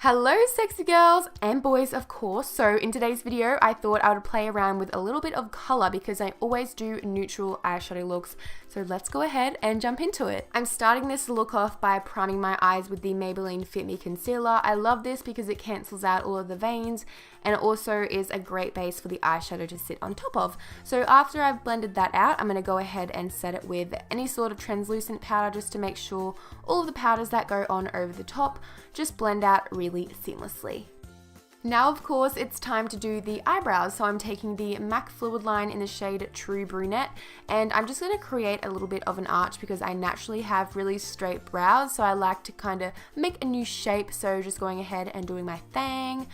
Hello sexy girls and boys of course. So in today's video I thought I would play around with a little bit of color because I always do neutral eyeshadow looks. So let's go ahead and jump into it. I'm starting this look off by priming my eyes with the Maybelline Fit Me Concealer. I love this because it cancels out all of the veins and it also is a great base for the eyeshadow to sit on top of. So after I've blended that out, I'm going to go ahead and set it with any sort of translucent powder just to make sure all of the powders that go on over the top just blend out really seamlessly. Now of course it's time to do the eyebrows, so I'm taking the MAC Fluid line in the shade True Brunette and I'm just going to create a little bit of an arch because I naturally have really straight brows, so I like to kind of make a new shape, so just going ahead and doing my thing.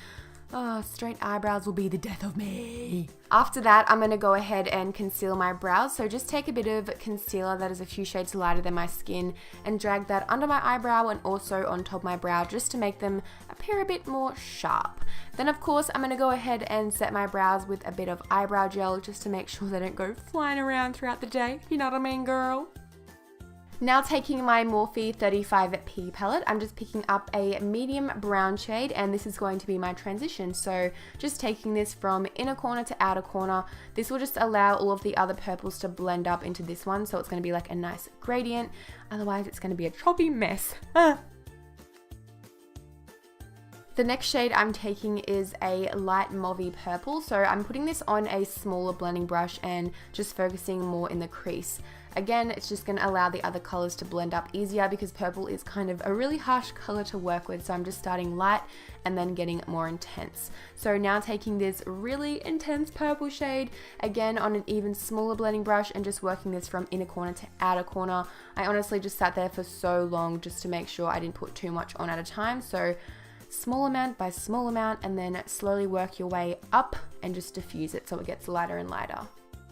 Oh, straight eyebrows will be the death of me. After that, I'm going to go ahead and conceal my brows. So just take a bit of concealer that is a few shades lighter than my skin and drag that under my eyebrow and also on top of my brow just to make them appear a bit more sharp. Then of course, I'm going to go ahead and set my brows with a bit of eyebrow gel just to make sure they don't go flying around throughout the day. You know what I mean, girl? Now taking my Morphe 35P palette, I'm just picking up a medium brown shade and this is going to be my transition. So just taking this from inner corner to outer corner, this will just allow all of the other purples to blend up into this one, so it's going to be like a nice gradient, otherwise it's going to be a choppy mess. The next shade I'm taking is a light mauvey purple, so I'm putting this on a smaller blending brush and just focusing more in the crease. Again, it's just going to allow the other colors to blend up easier because purple is kind of a really harsh color to work with, so I'm just starting light and then getting more intense. So now taking this really intense purple shade, again on an even smaller blending brush and just working this from inner corner to outer corner. I honestly just sat there for so long just to make sure I didn't put too much on at a time, so small amount by small amount and then slowly work your way up and just diffuse it so it gets lighter and lighter.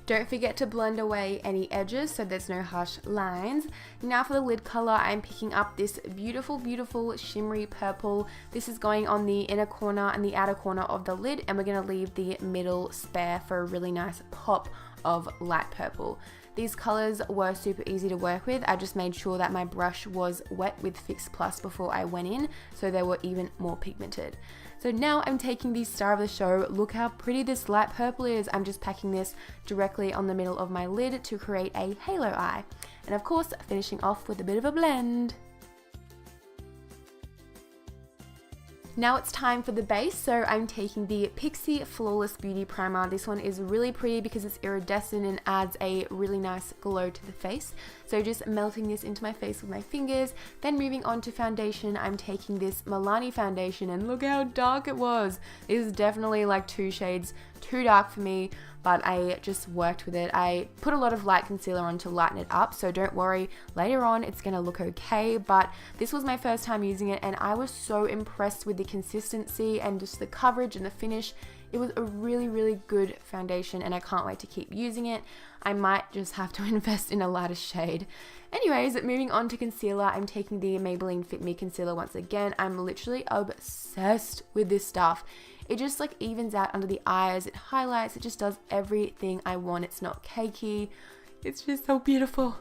Don't forget to blend away any edges so there's no harsh lines. Now for the lid color, I'm picking up this beautiful, beautiful shimmery purple. This is going on the inner corner and the outer corner of the lid, and we're going to leave the middle spare for a really nice pop of light purple. These colors were super easy to work with. I just made sure that my brush was wet with Fix Plus before I went in, so they were even more pigmented. So now I'm taking the star of the show. Look how pretty this light purple is. I'm just packing this directly on the middle of my lid to create a halo eye. And of course, finishing off with a bit of a blend. Now it's time for the base, so I'm taking the Pixi Flawless Beauty Primer. This one is really pretty because it's iridescent and adds a really nice glow to the face. So just melting this into my face with my fingers. Then moving on to foundation, I'm taking this Milani foundation and look how dark it was. This is definitely like 2 shades too dark for me, but I just worked with it. I put a lot of light concealer on to lighten it up, so don't worry, later on it's gonna look okay, but this was my first time using it and I was so impressed with the consistency and just the coverage and the finish. It was a really, really good foundation and I can't wait to keep using it. I might just have to invest in a lighter shade. Anyways, moving on to concealer, I'm taking the Maybelline Fit Me Concealer once again. I'm literally obsessed with this stuff. It just like evens out under the eyes, it highlights, it just does everything I want. It's not cakey, it's just so beautiful.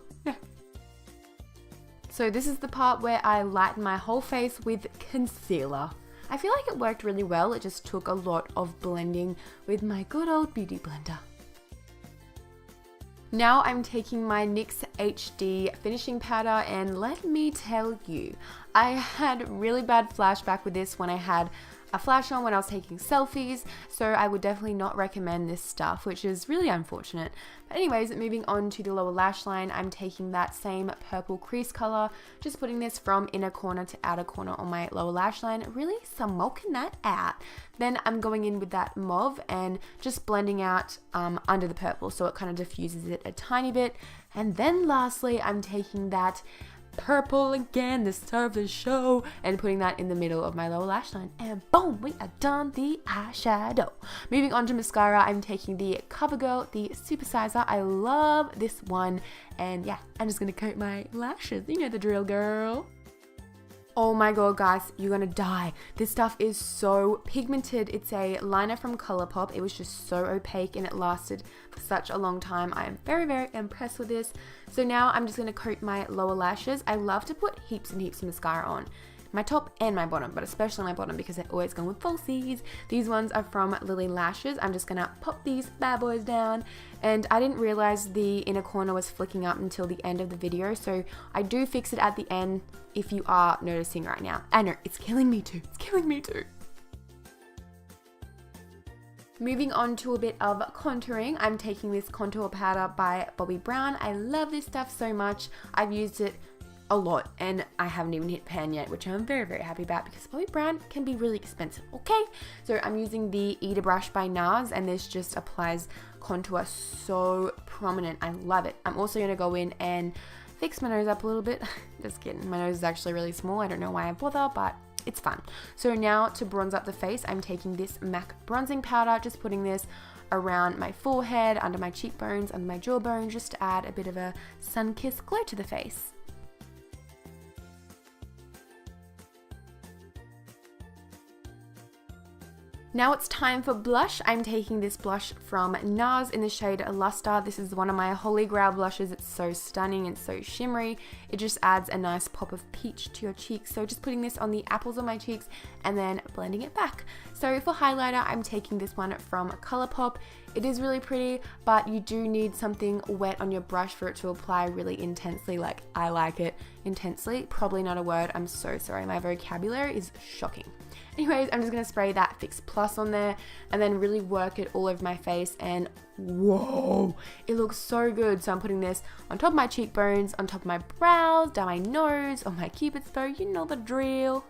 So this is the part where I lighten my whole face with concealer. I feel like it worked really well, it just took a lot of blending with my good old beauty blender. Now I'm taking my NYX HD finishing powder and let me tell you, I had really bad flashback with this when I had a flash on when I was taking selfies, so I would definitely not recommend this stuff, which is really unfortunate. But anyways, moving on to the lower lash line, I'm taking that same purple crease color, just putting this from inner corner to outer corner on my lower lash line, really smoking that out. Then I'm going in with that mauve and just blending out under the purple so it kind of diffuses it a tiny bit. And then lastly, I'm taking that purple again, the star of the show, and putting that in the middle of my lower lash line, and boom, we are done the eyeshadow. Moving on to mascara, I'm taking the CoverGirl, the Supersizer. I love this one, and yeah, I'm just gonna coat my lashes. You know the drill, girl. Oh my god, guys, you're gonna die. This stuff is so pigmented. It's a liner from Colourpop. It was just so opaque and it lasted for such a long time. I am very, very impressed with this. So now I'm just gonna coat my lower lashes. I love to put heaps and heaps of mascara on. my top and my bottom, but especially my bottom because I always go with falsies. These ones are from Lily Lashes. I'm just gonna pop these bad boys down, and I didn't realize the inner corner was flicking up until the end of the video, so I do fix it at the end if you are noticing right now. I know, it's killing me too. It's killing me too. Moving on to a bit of contouring, I'm taking this contour powder by Bobbi Brown. I love this stuff so much. I've used it a lot and I haven't even hit pan yet, which I'm very, very happy about because Bobbi Brown can be really expensive, okay? So I'm using the Eater brush by NARS, and this just applies contour so prominent. I love it. I'm also going to go in and fix my nose up a little bit. Just kidding. My nose is actually really small. I don't know why I bother, but it's fun. So now to bronze up the face, I'm taking this MAC bronzing powder, just putting this around my forehead, under my cheekbones, under my jawbone, just to add a bit of a sun-kissed glow to the face. Now it's time for blush. I'm taking this blush from NARS in the shade Luster. This is one of my holy grail blushes. It's so stunning and so shimmery. It just adds a nice pop of peach to your cheeks. So just putting this on the apples of my cheeks and then blending it back. So for highlighter, I'm taking this one from ColourPop. It is really pretty, but you do need something wet on your brush for it to apply really intensely. Like, I like it intensely. Probably not a word. I'm so sorry. My vocabulary is shocking. Anyways, I'm just going to spray that Fix Plus on there and then really work it all over my face, and whoa, it looks so good. So I'm putting this on top of my cheekbones, on top of my brows, down my nose, on my cupid's bow, you know the drill.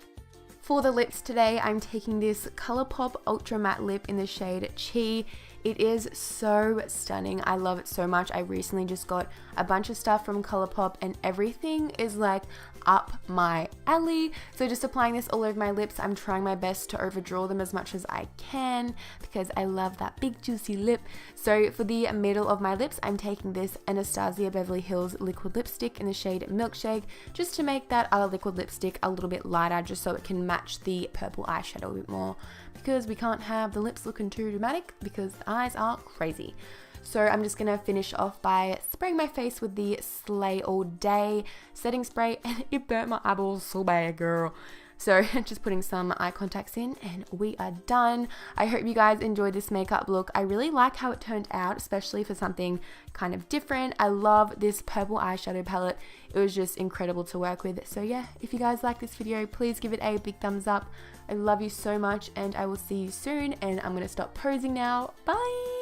For the lips today, I'm taking this ColourPop Ultra Matte Lip in the shade Chi. It is so stunning. I love it so much. I recently just got a bunch of stuff from ColourPop and everything is like up my alley. So just applying this all over my lips, I'm trying my best to overdraw them as much as I can because I love that big juicy lip. So for the middle of my lips, I'm taking this Anastasia Beverly Hills liquid lipstick in the shade Milkshake, just to make that other liquid lipstick a little bit lighter, just so it can match the purple eyeshadow a bit more, because we can't have the lips looking too dramatic because the eyes are crazy. So I'm just going to finish off by spraying my face with the Slay All Day setting spray, and it burnt my eyeballs so bad, girl. So just putting some eye contacts in and we are done. I hope you guys enjoyed this makeup look. I really like how it turned out, especially for something kind of different. I love this purple eyeshadow palette. It was just incredible to work with. So yeah, if you guys like this video, please give it a big thumbs up. I love you so much and I will see you soon, and I'm going to stop posing now. Bye!